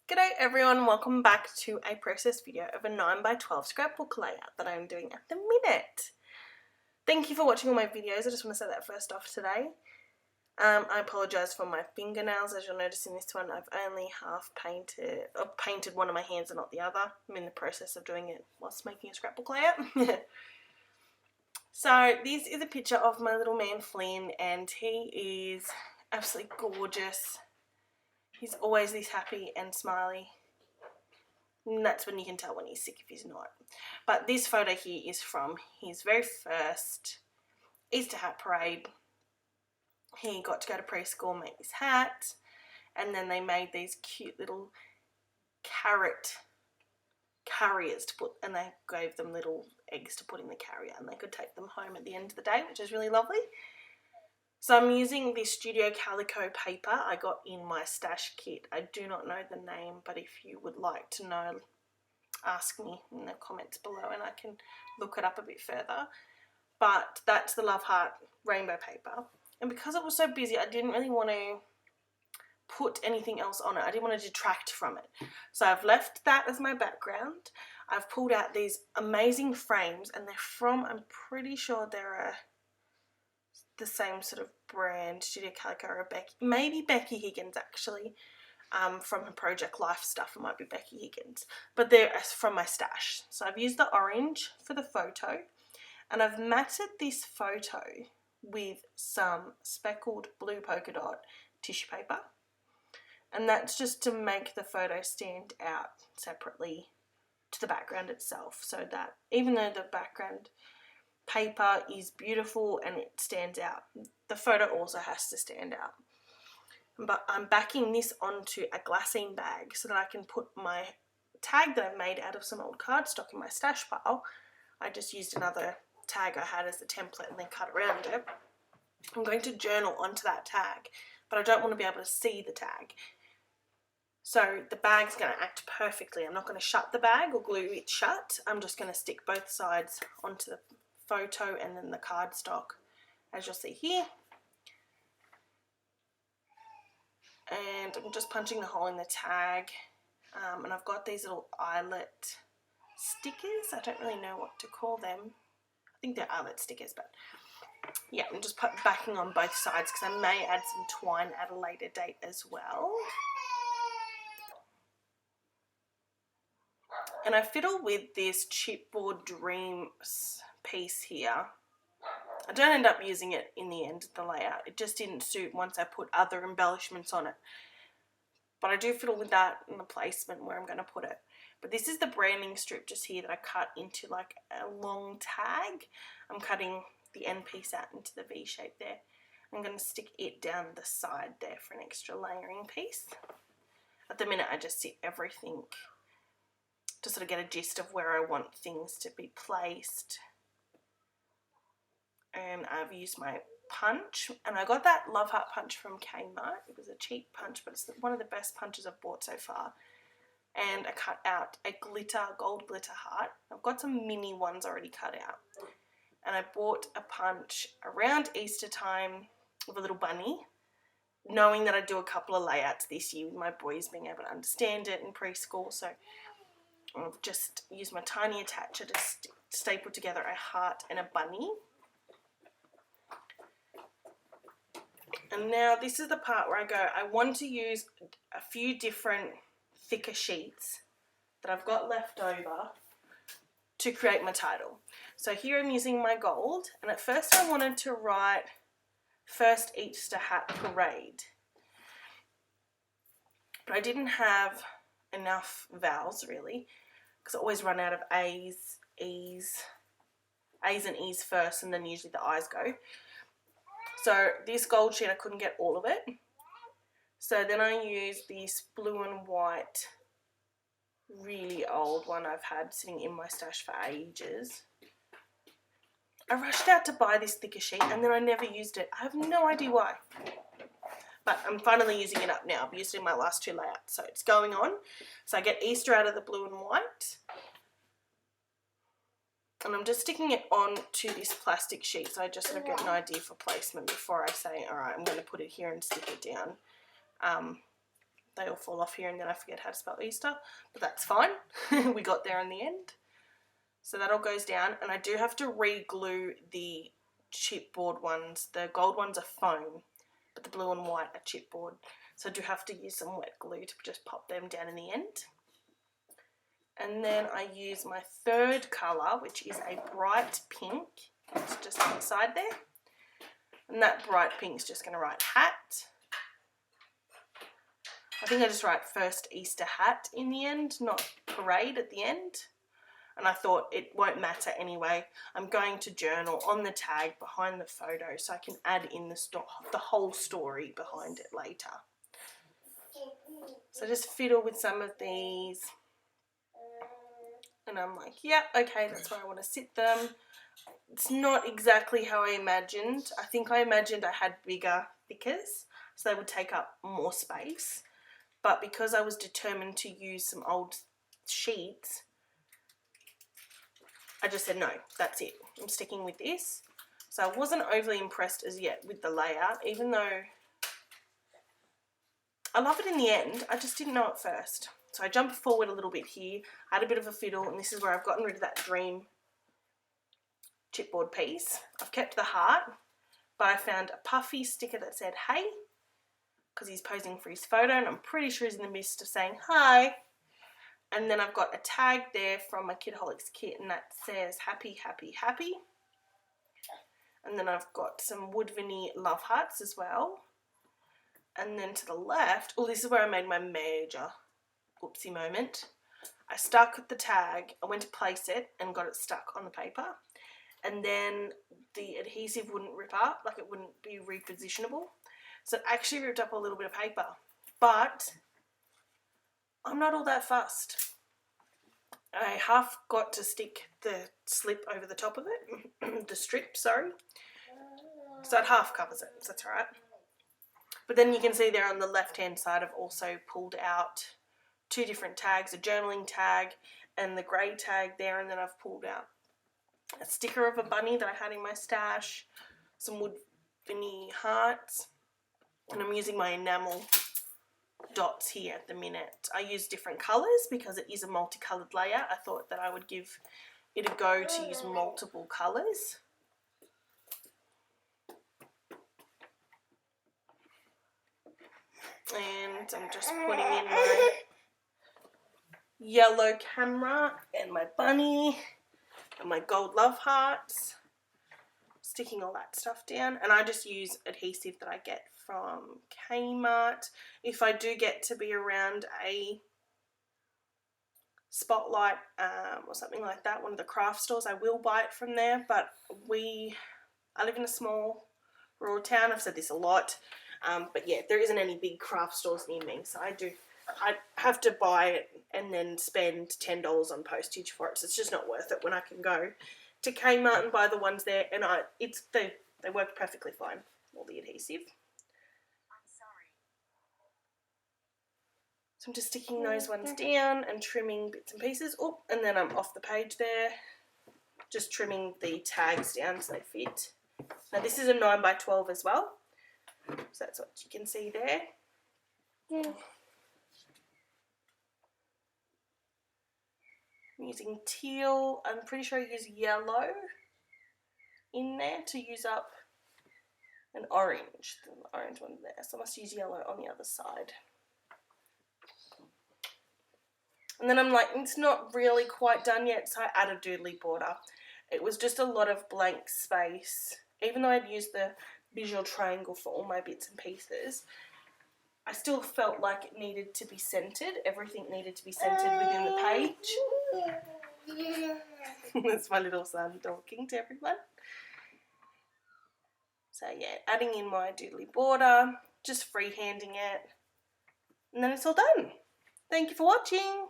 G'day everyone, welcome back to a process video of a 9x12 scrapbook layout that I'm doing at the minute. Thank you for watching all my videos. I just want to say that first off today. I apologise for my fingernails. As you'll notice in this one, I've only painted one of my hands and not the other. I'm in the process of doing it whilst making a scrapbook layout. So this is a picture of my little man Flynn, and he is absolutely gorgeous. He's always this happy and smiley. And that's when you can tell when he's sick if he's not. But this photo here is from his very first Easter hat parade. He got to go to preschool, make this hat, and then they made these cute little carrot carriers to put, and they gave them little eggs to put in the carrier, and they could take them home at the end of the day, which is really lovely. So I'm using this Studio Calico paper I got in my stash kit. I do not know the name, but if you would like to know, ask me in the comments below and I can look it up a bit further. But that's the Love Heart rainbow paper. And because it was so busy, I didn't really want to put anything else on it. I didn't want to detract from it. So I've left that as my background. I've pulled out these amazing frames, and they're from, I'm pretty sure they're the same sort of brand, Studio Calico, or maybe Becky Higgins actually, from her Project Life stuff. It might be Becky Higgins, but they're from my stash. So I've used the orange for the photo, and I've matted this photo with some speckled blue polka dot tissue paper, and that's just to make the photo stand out separately to the background itself, so that even though the background paper is beautiful and it stands out, the photo also has to stand out. But I'm backing this onto a glassine bag so that I can put my tag that I've made out of some old cardstock in my stash pile. I just used another tag I had as a template and then cut around it. I'm going to journal onto that tag, but I don't want to be able to see the tag. So the bag's going to act perfectly. I'm not going to shut the bag or glue it shut. I'm just going to stick both sides onto the photo and then the cardstock, as you'll see here. And I'm just punching the hole in the tag, and I've got these little eyelet stickers. I don't really know what to call them. I think they're eyelet stickers, but yeah, I'm just backing on both sides because I may add some twine at a later date as well. And I fiddle with this Chipboard Dreams piece here. I don't end up using it in the end of the layout. It just didn't suit once I put other embellishments on it. But I do fiddle with that in the placement where I'm going to put it. But this is the branding strip just here that I cut into like a long tag. I'm cutting the end piece out into the V shape there. I'm going to stick it down the side there for an extra layering piece. At the minute I just sit everything to sort of get a gist of where I want things to be placed. And I've used my punch, and I got that Love Heart punch from Kmart. It was a cheap punch, but it's one of the best punches I've bought so far. And I cut out a gold glitter heart. I've got some mini ones already cut out. And I bought a punch around Easter time of a little bunny, knowing that I'd do a couple of layouts this year with my boys being able to understand it in preschool. So I've just used my tiny attacher to staple together a heart and a bunny. And now this is the part where I go, I want to use a few different thicker sheets that I've got left over to create my title. So here I'm using my gold, and at first I wanted to write First Easter Hat Parade, but I didn't have enough vowels really, because I always run out of A's and E's first, and then usually the I's go. So this gold sheet, I couldn't get all of it. So then I used this blue and white, really old one I've had sitting in my stash for ages. I rushed out to buy this thicker sheet and then I never used it. I have no idea why. But I'm finally using it up now. I've used it in my last two layouts, so it's going on. So I get Easter out of the blue and white. And I'm just sticking it on to this plastic sheet, so I just sort of get an idea for placement before I say, all right, I'm going to put it here and stick it down. they all fall off here and then I forget how to spell Easter, but that's fine. We got there in the end. So that all goes down, and I do have to re-glue the chipboard ones. The gold ones are foam, but the blue and white are chipboard. So I do have to use some wet glue to just pop them down in the end. And then I use my third colour, which is a bright pink. It's just inside there. And that bright pink is just going to write hat. I think I just write first Easter hat in the end, not parade at the end. And I thought it won't matter anyway. I'm going to journal on the tag behind the photo so I can add in the whole story behind it later. So just fiddle with some of these. And I'm like, yeah, okay, that's where I want to sit them. It's not exactly how I imagined. I think I imagined I had bigger thickers, so they would take up more space. But because I was determined to use some old sheets, I just said, no, that's it. I'm sticking with this. So I wasn't overly impressed as yet with the layout, even though I love it in the end. I just didn't know at first. So I jumped forward a little bit here, had a bit of a fiddle, and this is where I've gotten rid of that dream chipboard piece. I've kept the heart, but I found a puffy sticker that said, hey, because he's posing for his photo, and I'm pretty sure he's in the midst of saying hi. And then I've got a tag there from my Kidaholics kit, and that says happy, happy, happy. And then I've got some Wood Vinny love hearts as well. And then to the left, oh, this is where I made my major oopsie moment. I stuck the tag, I went to place it and got it stuck on the paper. And then the adhesive wouldn't rip up, like it wouldn't be repositionable. So it actually ripped up a little bit of paper. But I'm not all that fussed. I half got to stick the slip over the top of it, the strip, sorry. So it half covers it, so that's alright. But then you can see there on the left hand side I've also pulled out two different tags, a journaling tag and the grey tag there, and then I've pulled out a sticker of a bunny that I had in my stash, some Wood Vinny hearts, and I'm using my enamel dots here at the minute. I use different colours because it is a multicoloured layout. I thought that I would give it a go to use multiple colours. And I'm just putting in my yellow camera and my bunny and my gold love hearts, sticking all that stuff down. And I just use adhesive that I get from Kmart. If I do get to be around a Spotlight or something like that, one of the craft stores, I will buy it from there. But I live in a small rural town. I've said this a lot, but yeah, there isn't any big craft stores near me, so I have to buy it and then spend $10 on postage for it. So it's just not worth it when I can go to Kmart and buy the ones there, and they work perfectly fine, all the adhesive. So I'm just sticking those ones down and trimming bits and pieces. Oh, and then I'm off the page there, just trimming the tags down so they fit. Now this is a 9x12 as well, so that's what you can see there. Yeah. I'm using teal. I'm pretty sure I use yellow in there to use up an orange. The orange one there, so I must use yellow on the other side. And then I'm like, it's not really quite done yet, so I add a doodly border. It was just a lot of blank space. Even though I'd used the visual triangle for all my bits and pieces, I still felt like it needed to be centered. Everything needed to be centered within the page. That's my little son talking to everyone. So yeah, adding in my doodly border, just freehanding it, and then it's all done. Thank you for watching.